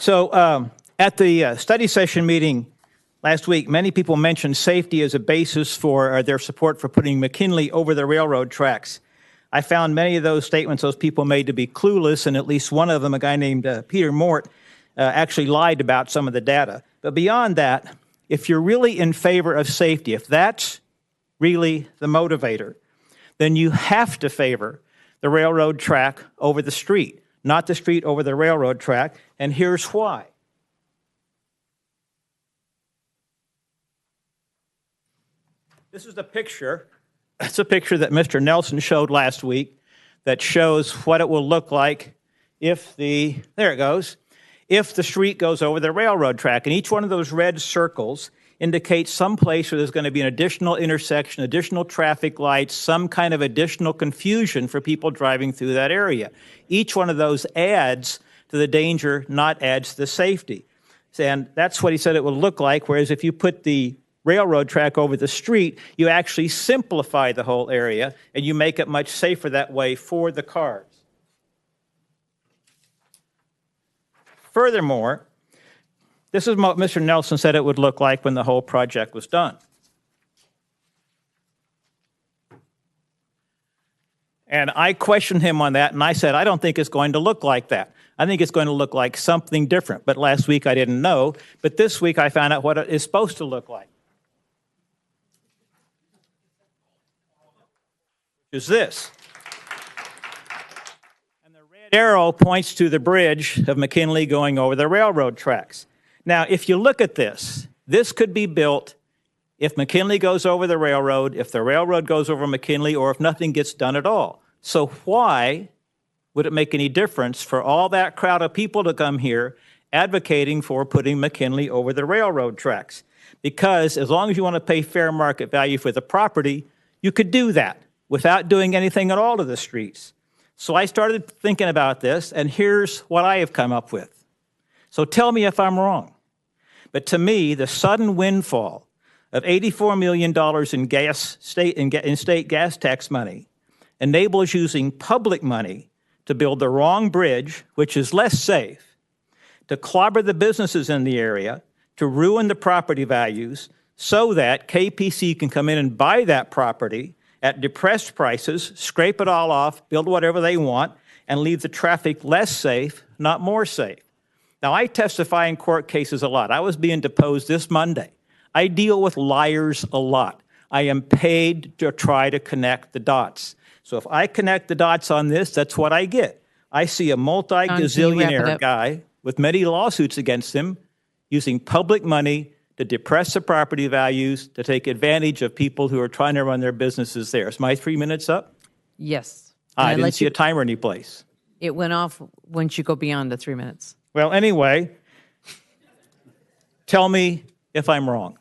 So at the study session meeting last week, many people mentioned safety as a basis for their support for putting McKinley over the railroad tracks. I found many of those statements those people made to be clueless, and at least one of them, a guy named Peter Mort, actually lied about some of the data. But beyond that, if you're really in favor of safety, if that's really the motivator, then you have to favor the railroad track over the street, not the street over the railroad track, and here's why. This is the picture. It's a picture that Mr. Nelson showed last week that shows what it will look like if there it goes, if the street goes over the railroad track. And each one of those red circles indicates some place where there's going to be an additional intersection, additional traffic lights, some kind of additional confusion for people driving through that area. Each one of those adds to the danger, not adds to the safety. And that's what he said it would look like, whereas if you put the railroad track over the street, you actually simplify the whole area and you make it much safer that way for the cars. Furthermore, this is what Mr. Nelson said it would look like when the whole project was done. And I questioned him on that, and I said, I don't think it's going to look like that. I think it's going to look like something different. But last week I didn't know, but this week I found out what it is supposed to look like. Is this. And the red arrow points to the bridge of McKinley going over the railroad tracks. Now, if you look at this, this could be built if McKinley goes over the railroad, if the railroad goes over McKinley, or if nothing gets done at all. So why would it make any difference for all that crowd of people to come here advocating for putting McKinley over the railroad tracks? Because as long as you want to pay fair market value for the property, you could do that without doing anything at all to the streets. So I started thinking about this, and here's what I have come up with. So tell me if I'm wrong. But to me, the sudden windfall of $84 million in state gas tax money enables using public money to build the wrong bridge, which is less safe, to clobber the businesses in the area, to ruin the property values, so that KPC can come in and buy that property at depressed prices, scrape it all off, build whatever they want, and leave the traffic less safe, not more safe. Now, I testify in court cases a lot. I was being deposed this Monday. I deal with liars a lot. I am paid to try to connect the dots. So if I connect the dots on this, that's what I get. I see a multi-gazillionaire guy with many lawsuits against him using public money to depress the property values, to take advantage of people who are trying to run their businesses there. Is my 3 minutes up? Yes. I didn't see a timer anyplace. It went off once you go beyond the 3 minutes. Well, anyway, tell me if I'm wrong.